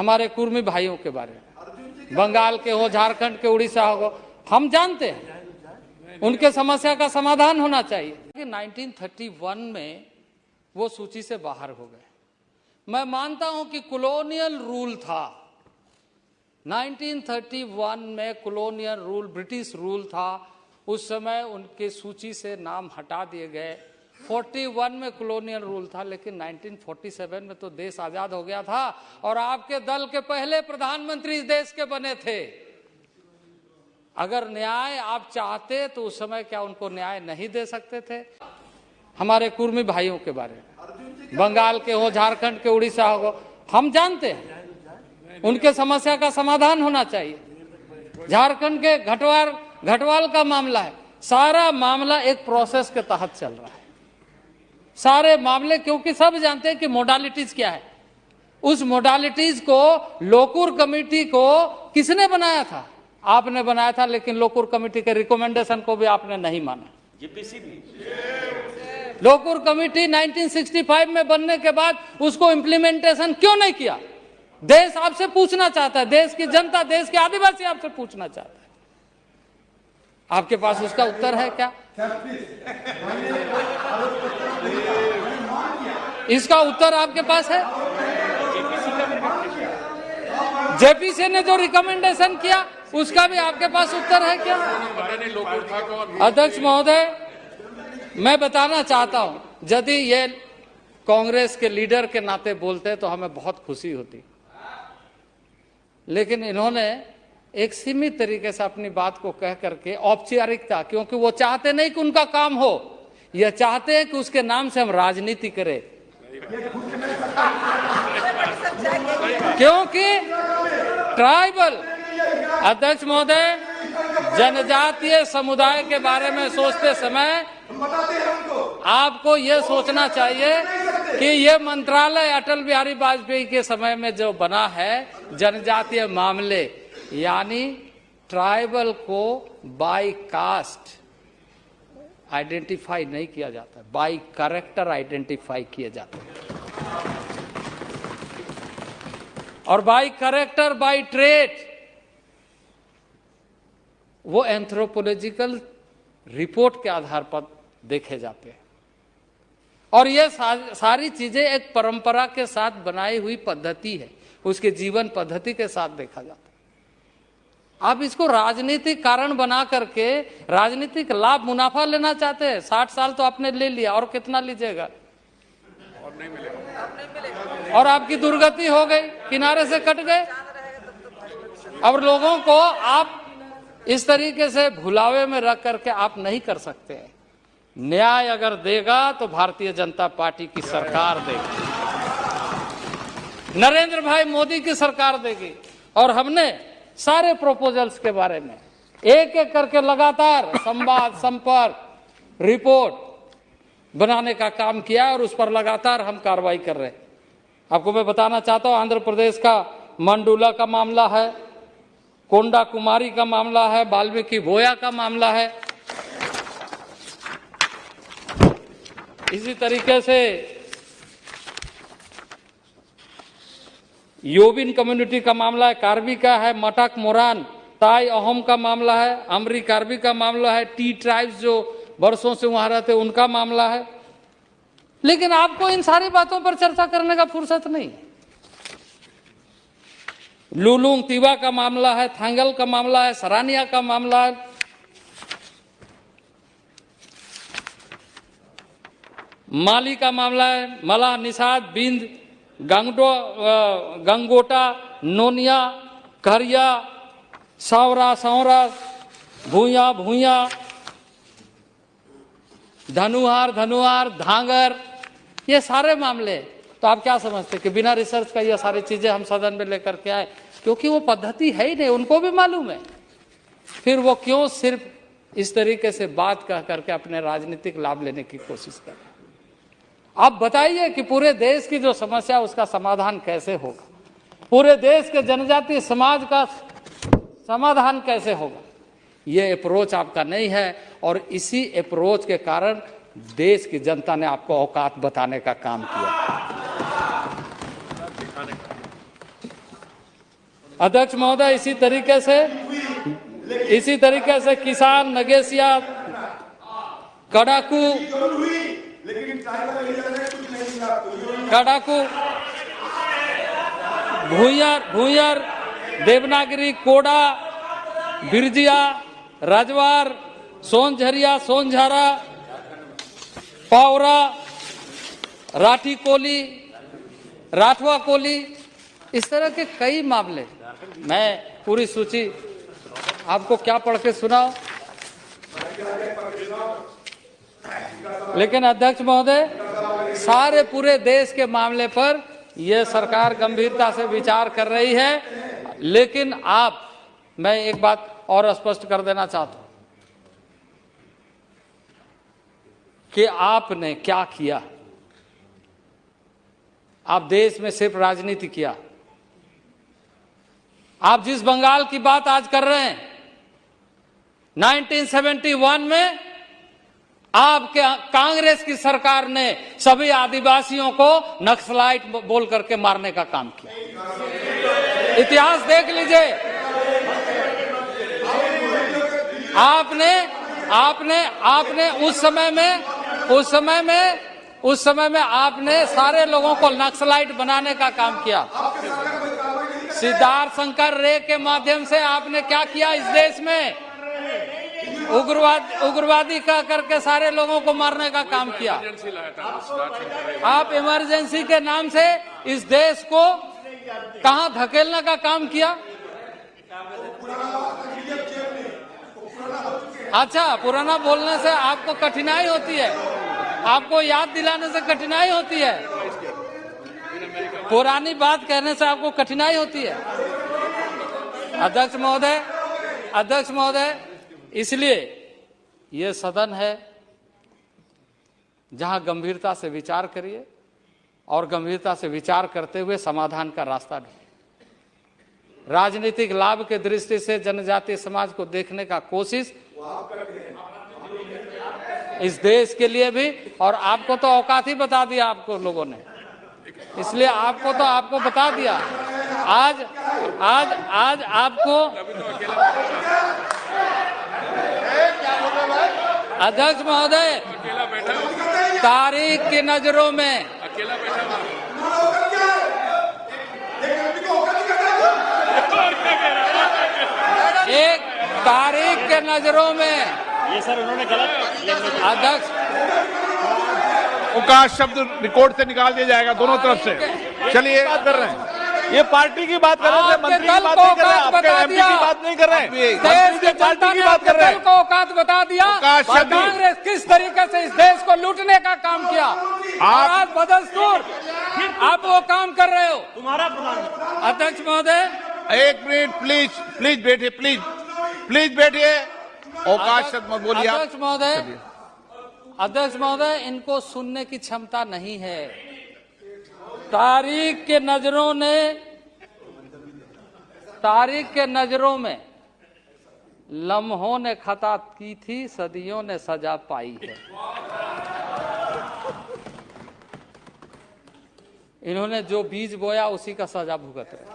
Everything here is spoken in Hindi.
हमारे कुर्मी भाइयों के बारे में, बंगाल के हो, झारखंड के, उड़ीसा हो, हम जानते हैं उनके समस्या का समाधान होना चाहिए। 1931 में वो सूची से बाहर हो गए। मैं मानता हूं कि कॉलोनियल रूल था, 1931 में कॉलोनियल रूल, ब्रिटिश रूल था, उस समय उनके सूची से नाम हटा दिए गए। 41 में कॉलोनियल रूल था, लेकिन 1947 में तो देश आजाद हो गया था और आपके दल के पहले प्रधानमंत्री इस देश के बने थे। अगर न्याय आप चाहते तो उस समय क्या उनको न्याय नहीं दे सकते थे? हमारे कुर्मी भाइयों के बारे में, बंगाल के हो, झारखंड के, उड़ीसा हो, हम जानते हैं उनके समस्या का समाधान होना चाहिए। झारखंड के घटवाल का मामला है, सारा मामला एक प्रोसेस के तहत चल रहा है, सारे मामले, क्योंकि सब जानते हैं कि मोडालिटीज क्या है। उस मोडालिटीज को लोकुर कमेटी को किसने बनाया था? आपने बनाया था, लेकिन लोकुर कमेटी के रिकमेंडेशन को भी आपने नहीं माना। लोकुर कमेटी 1965 में बनने के बाद उसको इम्प्लीमेंटेशन क्यों नहीं किया? देश आपसे पूछना चाहता है, देश की जनता, देश के आदिवासी आपसे पूछना चाहता है। आपके पास उसका उत्तर है क्या? इसका उत्तर आपके पास है? जेपीसी ने जो रिकमेंडेशन किया उसका भी आपके पास उत्तर है क्या? अध्यक्ष महोदय, मैं बताना चाहता हूं, यदि ये कांग्रेस के लीडर के नाते बोलते तो हमें बहुत खुशी होती, लेकिन इन्होंने एक सीमित तरीके से अपनी बात को कह करके औपचारिकता, क्योंकि वो चाहते नहीं कि उनका काम हो, ये चाहते हैं कि उसके नाम से हम राजनीति करें। क्योंकि ट्राइबल, अध्यक्ष महोदय, जनजातीय समुदाय के बारे में सोचते समय आपको यह सोचना चाहिए कि यह मंत्रालय अटल बिहारी वाजपेयी के समय में जो बना है, जनजातीय मामले, यानी ट्राइबल को बाय कास्ट आइडेंटिफाई नहीं किया जाता, बाय कैरेक्टर आइडेंटिफाई किए जाते हैं, और बाय कैरेक्टर, बाय ट्रेट वो एंथ्रोपोलॉजिकल रिपोर्ट के आधार पर देखे जाते हैं। और ये सारी चीजें एक परंपरा के साथ बनाई हुई पद्धति है, उसके जीवन पद्धति के साथ देखा जाता है। आप इसको राजनीतिक कारण बना करके राजनीतिक लाभ, मुनाफा लेना चाहते हैं। 60 साल तो आपने ले लिया, और कितना लीजिएगा? और नहीं मिलेगा। और आपकी दुर्गति हो गई, किनारे से कट गए। अब लोगों को आप इस तरीके से भुलावे में रख करके आप नहीं कर सकते हैं। न्याय अगर देगा तो भारतीय जनता पार्टी की सरकार देगी, नरेंद्र भाई मोदी की सरकार देगी। और हमने सारे प्रपोजल्स के बारे में एक एक करके लगातार संवाद, संपर्क, रिपोर्ट बनाने का काम किया और उस पर लगातार हम कार्रवाई कर रहे हैं। आपको मैं बताना चाहता हूं, आंध्र प्रदेश का मंडूला का मामला है, कोंडा कुमारी का मामला है, वाल्मीकि बोया का मामला है, इसी तरीके से योबिन कम्युनिटी का मामला है, कार्बी का है, मटाक मोरान ताई अहोम का मामला है, अमरी कार्बी का मामला है, टी ट्राइब्स जो वर्षों से वहां रहते उनका मामला है। लेकिन आपको इन सारी बातों पर चर्चा करने का फुर्सत नहीं। लुलुंग तिवा का मामला है, थांगल का मामला है, सरानिया का मामला है, माली का मामला है, मला, निषाद, बिंद, गंगोटा, नोनिया, करिया, सावरा, सौरा, भूया, भूया, धनुहार, धांगर, ये सारे मामले। तो आप क्या समझते कि बिना रिसर्च का ये सारी चीजें हम सदन में लेकर के आए? क्योंकि वो पद्धति है ही नहीं, उनको भी मालूम है। फिर वो क्यों सिर्फ इस तरीके से बात कह करके अपने राजनीतिक लाभ लेने की कोशिश कर रहे हैं? आप बताइए कि पूरे देश की जो समस्या उसका समाधान कैसे होगा, पूरे देश के जनजातीय समाज का समाधान कैसे होगा? ये अप्रोच आपका नहीं है, और इसी अप्रोच के कारण देश की जनता ने आपको औकात बताने का काम किया। अध्यक्ष महोदय, इसी तरीके से किसान, नगेशिया, कड़ाकू, भूंयर, देवनागरी, कोडा, बिरजिया, राजवार, सोनझरिया, सोनझारा, पावरा, राठी कोली, राठवा कोली, इस तरह के कई मामले। मैं पूरी सूची आपको क्या पढ़ के सुनाऊं, लेकिन अध्यक्ष महोदय, सारे पूरे देश के मामले पर यह सरकार गंभीरता से विचार कर रही है। लेकिन मैं एक बात और स्पष्ट कर देना चाहता हूं कि आपने क्या किया। आप देश में सिर्फ राजनीति किया। आप जिस बंगाल की बात आज कर रहे हैं, 1971 में आपके कांग्रेस की सरकार ने सभी आदिवासियों को नक्सलाइट बोल करके मारने का काम किया। इतिहास देख लीजिए। आपने उस समय में आपने सारे लोगों को नक्सलाइट बनाने का काम किया। सिद्धार्थ शंकर रे के माध्यम से आपने क्या किया इस देश में? उग्रवादी कह करके सारे लोगों को मारने का काम किया। आप इमरजेंसी के नाम से इस देश को कहां धकेलने का काम किया? अच्छा, पुराना बोलने से आपको कठिनाई होती है, आपको याद दिलाने से कठिनाई होती है, पुरानी बात कहने से आपको कठिनाई होती है। अध्यक्ष महोदय, इसलिए ये सदन है जहां गंभीरता से विचार करिए और गंभीरता से विचार करते हुए समाधान का रास्ता ढूंढिए। राजनीतिक लाभ के दृष्टि से जनजातीय समाज को देखने का कोशिश इस देश के लिए भी, और आपको तो औकात ही बता दिया आपको लोगों ने, इसलिए आपको बता दिया। आज आपको अध्यक्ष महोदय, तारीख की नजरों में एक तारीख के नजरों में ये सर उन्होंने गलत अध्यक्ष का शब्द रिकॉर्ड से निकाल दिया जाएगा दोनों तरफ से। चलिए, बात कर रहे हैं, ये पार्टी की बात कर रहे थे, मंत्री की बात नहीं कर रहे हैं, आपके एमपी की बात नहीं कर रहे हैं, देश की पार्टी की बात कर रहे हैं। को औकात बता दिया कांग्रेस किस तरीके से इस देश को लूटने का काम किया। आज बदस्तूर आप वो काम कर रहे हो। तुम्हारा अध्यक्ष महोदय, एक मिनट प्लीज बैठिए, प्लीज बैठिए, औकात शब्द मत बोलिए। अध्यक्ष महोदय, इनको सुनने की क्षमता नहीं है। तारीख के नजरों में लम्हों ने खता की थी, सदियों ने सजा पाई है। इन्होंने जो बीज बोया उसी का सजा भुगत रहे।